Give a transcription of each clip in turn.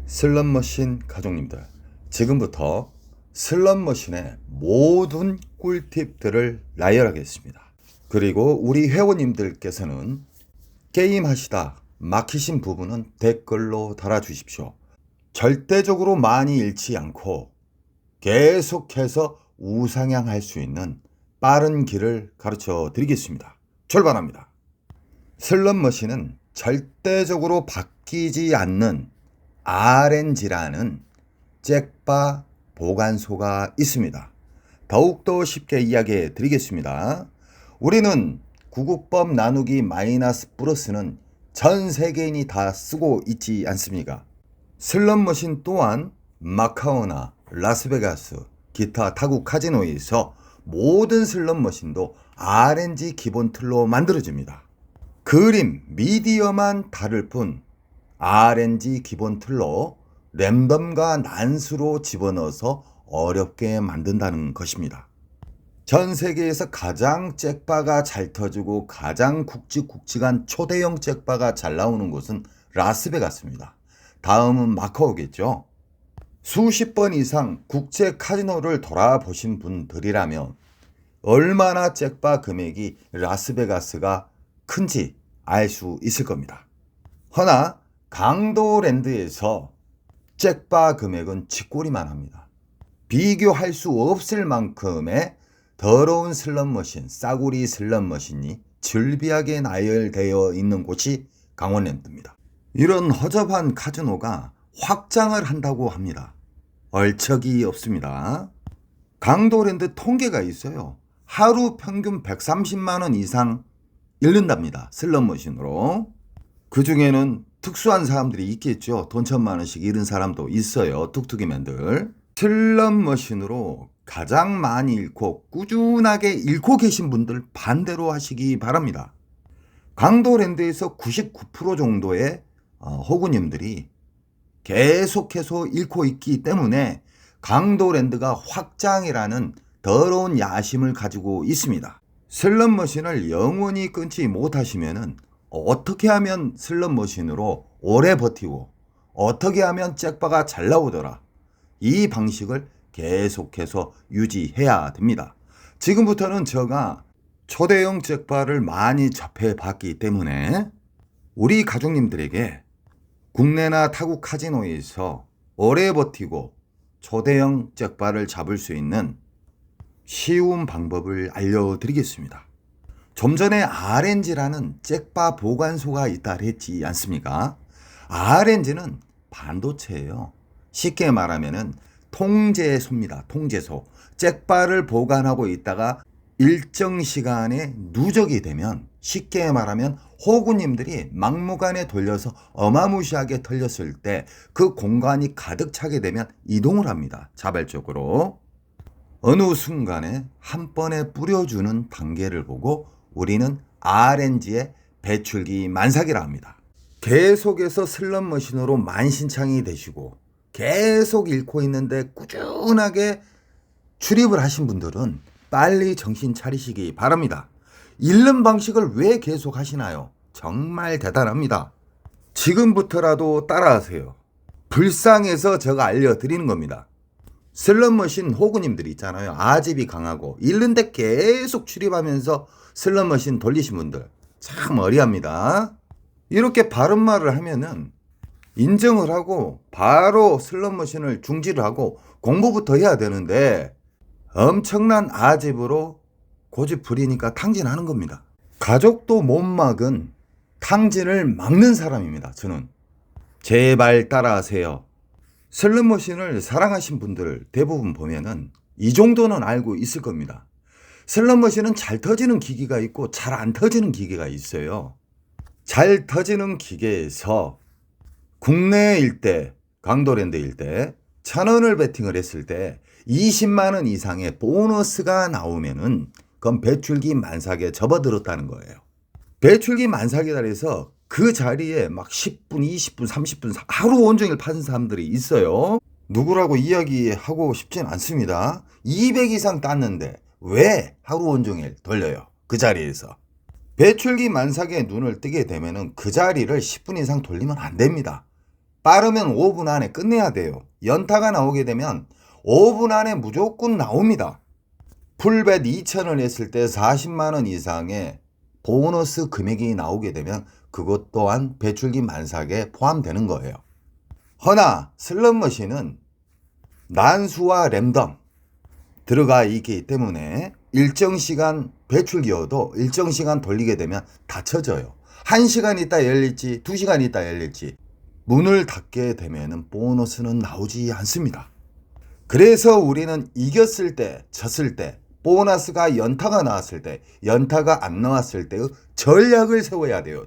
슬롯머신 가족님들, 지금부터 슬롯머신의 모든 꿀팁들을 나열하겠습니다. 그리고 우리 회원님들께서는 게임하시다 막히신 부분은 댓글로 달아주십시오. 절대적으로 많이 잃지 않고 계속해서 우상향할 수 있는 빠른 길을 가르쳐 드리겠습니다. 출발합니다. 슬롯머신은 절대적으로 바뀌지 않는 RNG라는 잭바 보관소가 있습니다. 더욱더 쉽게 이야기해 드리겠습니다. 우리는 구국법 나누기 마이너스 플러스는 전 세계인이 다 쓰고 있지 않습니까? 슬롯머신 또한 마카오나 라스베가스, 기타 타국 카지노에서 모든 슬롯머신도 RNG 기본 틀로 만들어집니다. 그림, 미디어만 다를 뿐 RNG 기본 틀로 랜덤과 난수로 집어넣어서 어렵게 만든다는 것입니다. 전 세계에서 가장 잭바가 잘 터지고 가장 굵직굵직한 초대형 잭바가 잘 나오는 곳은 라스베가스입니다. 다음은 마카오겠죠. 수십 번 이상 국제 카지노를 돌아보신 분들이라면 얼마나 잭바 금액이 라스베가스가 큰지 알 수 있을 겁니다. 허나 강도랜드에서 잭바 금액은 쥐꼬리만 합니다. 비교할 수 없을 만큼의 더러운 슬롯머신, 싸구리 슬롯머신이 즐비하게 나열되어 있는 곳이 강원랜드입니다. 이런 허접한 카지노가 확장을 한다고 합니다. 얼척이 없습니다. 강도랜드 통계가 있어요. 하루 평균 130만 원 이상 잃는답니다. 슬롯머신으로. 그 중에는 특수한 사람들이 있겠죠. 돈 1,000만 원씩 잃은 사람도 있어요. 툭툭이맨들. 슬롯머신으로 가장 많이 잃고 꾸준하게 잃고 계신 분들 반대로 하시기 바랍니다. 강도랜드에서 99% 정도의 호구님들이 계속해서 잃고 있기 때문에 강도랜드가 확장이라는 더러운 야심을 가지고 있습니다. 슬롯머신을 영원히 끊지 못하시면은 어떻게 하면 슬롯머신으로 오래 버티고 어떻게 하면 잭바가 잘 나오더라, 이 방식을 계속해서 유지해야 됩니다. 지금부터는 제가 초대형 잭바를 많이 접해봤기 때문에 우리 가족님들에게 국내나 타국 카지노에서 오래 버티고 초대형 잭바를 잡을 수 있는 쉬운 방법을 알려드리겠습니다. 좀 전에 RNG라는 잭바 보관소가 있다 했지 않습니까? RNG는 반도체예요. 쉽게 말하면 통제소입니다. 통제소. 잭바를 보관하고 있다가 일정 시간에 누적이 되면, 쉽게 말하면 호구님들이 막무가내 돌려서 어마무시하게 털렸을 때 그 공간이 가득 차게 되면 이동을 합니다. 자발적으로. 어느 순간에 한 번에 뿌려주는 단계를 보고 우리는 RNG의 배출기 만삭이라 합니다. 계속해서 슬롯머신으로 만신창이 되시고 계속 잃고 있는데 꾸준하게 출입을 하신 분들은 빨리 정신 차리시기 바랍니다. 잃는 방식을 왜 계속 하시나요? 정말 대단합니다. 지금부터라도 따라하세요. 불쌍해서 제가 알려드리는 겁니다. 슬롯머신 호구님들 있잖아요. 아집이 강하고 잃는데 계속 출입하면서 슬롯머신 돌리신 분들 참 어리합니다. 이렇게 바른 말을 하면은 인정을 하고 바로 슬롯머신을 중지를 하고 공부부터 해야 되는데 엄청난 아집으로 고집 부리니까 탕진하는 겁니다. 가족도 못 막은 탕진을 막는 사람입니다. 저는. 제발 따라하세요. 슬롯머신을 사랑하신 분들 대부분 보면은 이 정도는 알고 있을 겁니다. 슬롯머신은 잘 터지는 기계가 있고 잘 안 터지는 기계가 있어요. 잘 터지는 기계에서 국내일 때, 강도랜드일 때 1,000원을 베팅을 했을 때 20만 원 이상의 보너스가 나오면은 그건 배출기 만삭에 접어들었다는 거예요. 배출기 만삭이다 해서 그 자리에 막 10분, 20분, 30분 하루 온종일 파는 사람들이 있어요. 누구라고 이야기하고 싶진 않습니다. 200 이상 땄는데 왜 하루 온종일 돌려요? 그 자리에서. 배출기 만삭에 눈을 뜨게 되면은 그 자리를 10분 이상 돌리면 안 됩니다. 빠르면 5분 안에 끝내야 돼요. 연타가 나오게 되면 5분 안에 무조건 나옵니다. 풀벳 2,000을 했을 때 40만 원 이상의 보너스 금액이 나오게 되면 그것 또한 배출기 만삭에 포함되는 거예요. 허나 슬롯머신은 난수와 랜덤 들어가 있기 때문에 일정 시간 배출기여도 일정 시간 돌리게 되면 닫혀져요. 1시간 있다 열릴지 2시간 있다 열릴지 문을 닫게 되면 보너스는 나오지 않습니다. 그래서 우리는 이겼을 때 졌을 때 보너스가 연타가 나왔을 때 연타가 안 나왔을 때의 전략을 세워야 돼요.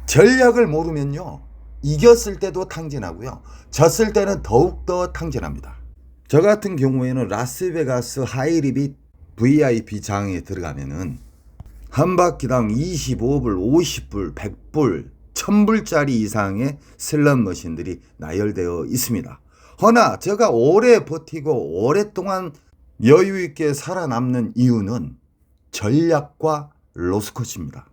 전략을 모르면요 이겼을 때도 탕진하고요 졌을 때는 더욱더 탕진합니다. 저 같은 경우에는 라스베가스 하이리빗 VIP 장에 들어가면은 한 바퀴당 25불, 50불, 100불, 1000불짜리 이상의 슬롯 머신들이 나열되어 있습니다. 허나 제가 오래 버티고 오랫동안 여유 있게 살아남는 이유는 전략과 로스컷입니다.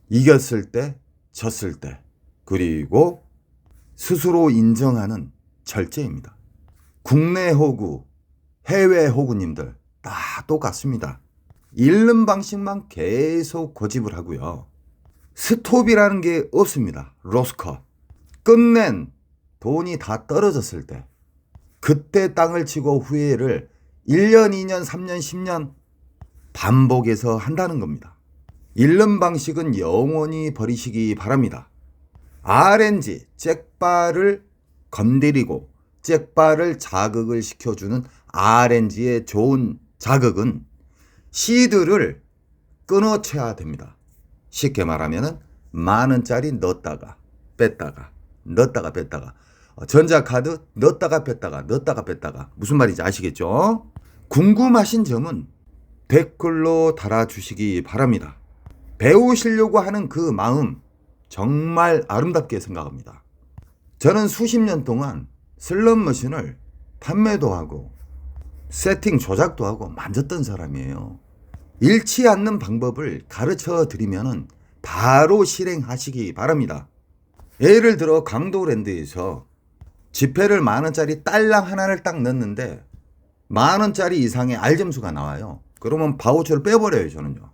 이겼을 때, 졌을 때, 그리고 스스로 인정하는 절제입니다. 국내 호구, 해외 호구님들 다 똑같습니다. 잃는 방식만 계속 고집을 하고요. 스톱이라는 게 없습니다. 로스컷. 끝낸 돈이 다 떨어졌을 때 그때 땅을 치고 후회를 1년, 2년, 3년, 10년 반복해서 한다는 겁니다. 잃는 방식은 영원히 버리시기 바랍니다. RNG, 잭바를 건드리고 잭바를 자극을 시켜주는 RNG의 좋은 자극은 시드를 끊어쳐야 됩니다. 쉽게 말하면 만원짜리 넣었다가 뺐다가 넣었다가 뺐다가 전자카드 넣었다가 뺐다가 무슨 말인지 아시겠죠? 궁금하신 점은 댓글로 달아주시기 바랍니다. 배우시려고 하는 그 마음 정말 아름답게 생각합니다. 저는 수십 년 동안 슬롯머신을 판매도 하고 세팅 조작도 하고 만졌던 사람이에요. 잃지 않는 방법을 가르쳐 드리면 바로 실행하시기 바랍니다. 예를 들어 강도랜드에서 지폐를 만원짜리 딸랑 하나를 딱 넣는데 만원짜리 이상의 R점수가 나와요. 그러면 바우처를 빼버려요. 저는요.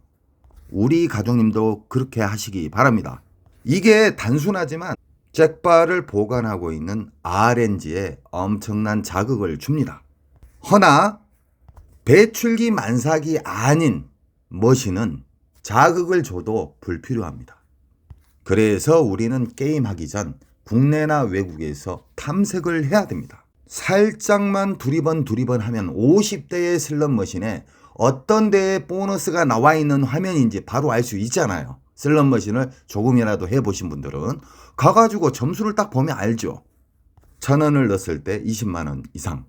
우리 가족님도 그렇게 하시기 바랍니다. 이게 단순하지만 잭바를 보관하고 있는 RNG에 엄청난 자극을 줍니다. 허나 배출기 만삭이 아닌 머신은 자극을 줘도 불필요합니다. 그래서 우리는 게임하기 전 국내나 외국에서 탐색을 해야 됩니다. 살짝만 두리번 하면 50대의 슬롯 머신에 어떤 데에 보너스가 나와 있는 화면인지 바로 알 수 있잖아요. 슬롯 머신을 조금이라도 해보신 분들은 가가지고 점수를 딱 보면 알죠. 1,000원을 넣었을 때 20만원 이상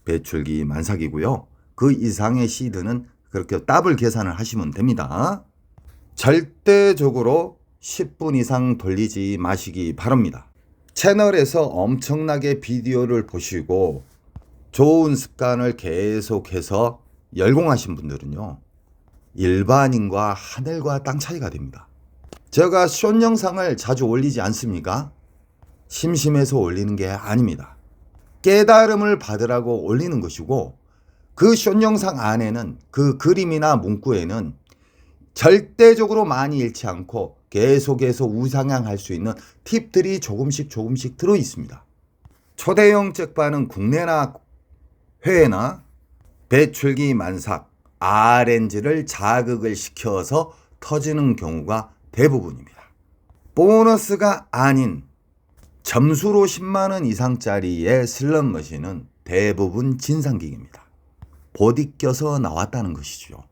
배출기 만삭이고요. 그 이상의 시드는 그렇게 더블 계산을 하시면 됩니다. 절대적으로 10분 이상 돌리지 마시기 바랍니다. 채널에서 엄청나게 비디오를 보시고 좋은 습관을 계속해서 열공하신 분들은요. 일반인과 하늘과 땅 차이가 됩니다. 제가 숏 영상을 자주 올리지 않습니까? 심심해서 올리는 게 아닙니다. 깨달음을 받으라고 올리는 것이고 그 숏 영상 안에는 그 그림이나 문구에는 절대적으로 많이 잃지 않고 계속해서 우상향할 수 있는 팁들이 조금씩 들어 있습니다. 초대형 잭바는 국내나 해외나 배출기 만삭, RNG를 자극을 시켜서 터지는 경우가 대부분입니다. 보너스가 아닌 점수로 10만원 이상짜리의 슬롯 머신은 대부분 진상기기입니다. 보디 껴서 나왔다는 것이죠.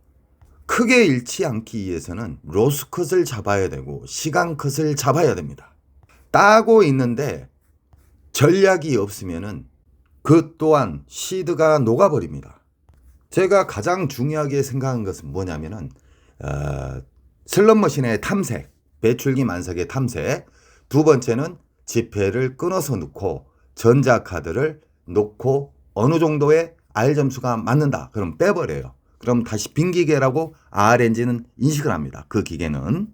크게 잃지 않기 위해서는 로스컷을 잡아야 되고 시간컷을 잡아야 됩니다. 따고 있는데 전략이 없으면은 그 또한 시드가 녹아버립니다. 제가 가장 중요하게 생각한 것은 뭐냐면은 슬롯 머신의 탐색, 배출기 만삭의 탐색. 두 번째는 지폐를 끊어서 넣고 전자카드를 놓고 어느 정도의 R점수가 맞는다. 그럼 빼버려요. 그럼 다시 빈 기계라고 RNG는 인식을 합니다. 그 기계는.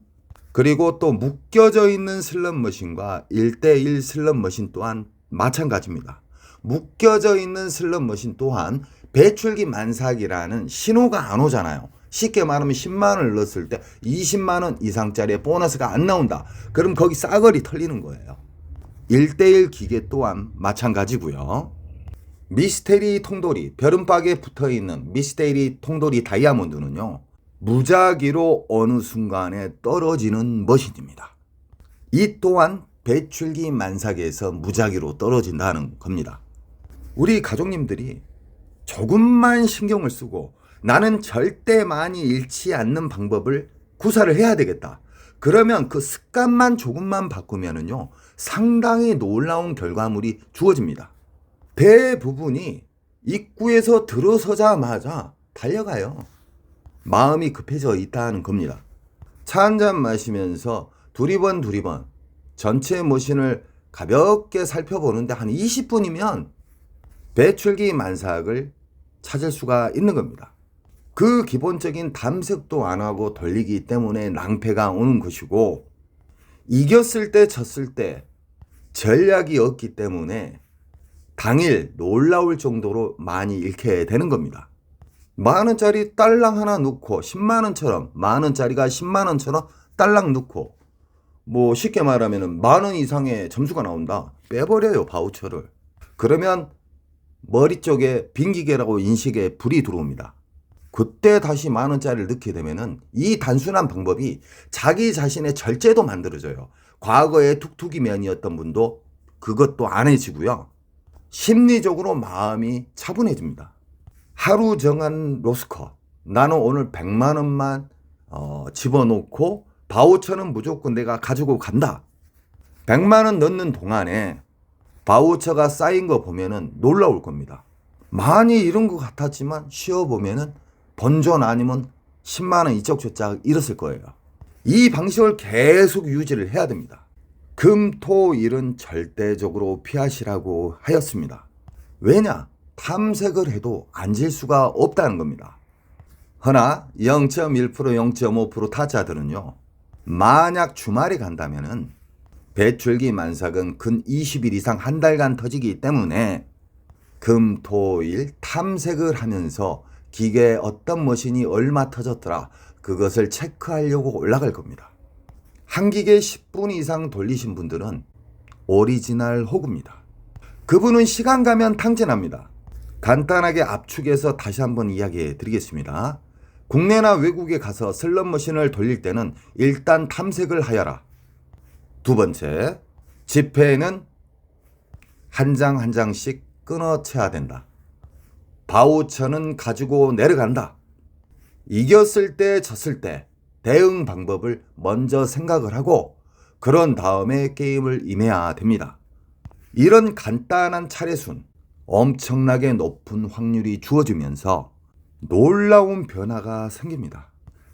그리고 또 묶여져 있는 슬롯머신과 1대1 슬롯머신 또한 마찬가지입니다. 묶여져 있는 슬롯머신 또한 배출기 만삭이라는 신호가 안 오잖아요. 쉽게 말하면 10만 원을 넣었을 때 20만 원 이상짜리의 보너스가 안 나온다. 그럼 거기 싸그리 털리는 거예요. 1대1 기계 또한 마찬가지고요. 미스테리 통돌이, 벼른박에 붙어있는 미스테리 통돌이 다이아몬드는요. 무작위로 어느 순간에 떨어지는 머신입니다. 이 또한 배출기 만삭에서 무작위로 떨어진다는 겁니다. 우리 가족님들이 조금만 신경을 쓰고 나는 절대 많이 잃지 않는 방법을 구사를 해야 되겠다. 그러면 그 습관만 조금만 바꾸면은요, 상당히 놀라운 결과물이 주어집니다. 대부분이 입구에서 들어서자마자 달려가요. 마음이 급해져 있다는 겁니다. 차 한잔 마시면서 두리번 전체 머신을 가볍게 살펴보는데 한 20분이면 배출기 만삭을 찾을 수가 있는 겁니다. 그 기본적인 탐색도 안 하고 돌리기 때문에 낭패가 오는 것이고, 이겼을 때 졌을 때 전략이 없기 때문에 당일 놀라울 정도로 많이 잃게 되는 겁니다. 만원짜리 딸랑 하나 넣고 10만원처럼, 만원짜리가 10만원처럼 딸랑 넣고, 뭐 쉽게 말하면 만원 이상의 점수가 나온다. 빼버려요, 바우처를. 그러면 머리 쪽에 빙기계라고 인식에 불이 들어옵니다. 그때 다시 만원짜리를 넣게 되면은 이 단순한 방법이 자기 자신의 절제도 만들어져요. 과거에 툭툭이면이었던 분도 그것도 안 해지고요. 심리적으로 마음이 차분해집니다. 하루 정한 로스컷. 나는 오늘 100만 원만 집어넣고 바우처는 무조건 내가 가지고 간다. 100만 원 넣는 동안에 바우처가 쌓인 거 보면은 놀라울 겁니다. 많이 잃은 것 같았지만 쉬어보면은 본전 아니면 10만 원 이쪽 저쪽 잃었을 거예요. 이 방식을 계속 유지를 해야 됩니다. 금, 토, 일은 절대적으로 피하시라고 하였습니다. 왜냐? 탐색을 해도 앉을 수가 없다는 겁니다. 허나 0.1%, 0.5% 타자들은요. 만약 주말에 간다면은 배출기 만삭은 근 20일 이상 한 달간 터지기 때문에 금, 토, 일 탐색을 하면서 기계에 어떤 머신이 얼마 터졌더라 그것을 체크하려고 올라갈 겁니다. 한 기계 10분 이상 돌리신 분들은 오리지널 호구입니다. 그분은 시간 가면 탕진합니다. 간단하게 압축해서 다시 한번 이야기해 드리겠습니다. 국내나 외국에 가서 슬롯머신을 돌릴 때는 일단 탐색을 하여라. 두 번째, 지폐는 한 장 한 장씩 끊어채야 된다. 바우처는 가지고 내려간다. 이겼을 때 졌을 때 대응 방법을 먼저 생각을 하고 그런 다음에 게임을 임해야 됩니다. 이런 간단한 차례순, 엄청나게 높은 확률이 주어지면서 놀라운 변화가 생깁니다.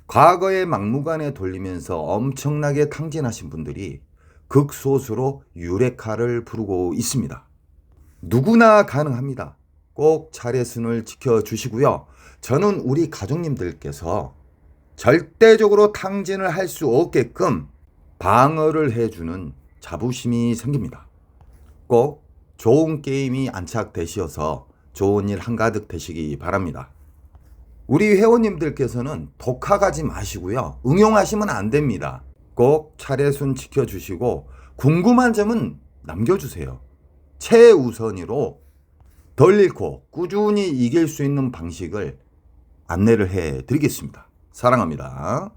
과거에 막무가내 돌리면서 엄청나게 탕진하신 분들이 극소수로 유레카를 부르고 있습니다. 누구나 가능합니다. 꼭 차례순을 지켜주시고요. 저는 우리 가족님들께서 절대적으로 탕진을 할 수 없게끔 방어를 해주는 자부심이 생깁니다. 꼭 좋은 게임이 안착되셔서 좋은 일 한가득 되시기 바랍니다. 우리 회원님들께서는 독학하지 마시고요. 응용하시면 안 됩니다. 꼭 차례순 지켜주시고 궁금한 점은 남겨주세요. 최우선으로 덜 잃고 꾸준히 이길 수 있는 방식을 안내를 해드리겠습니다. 사랑합니다.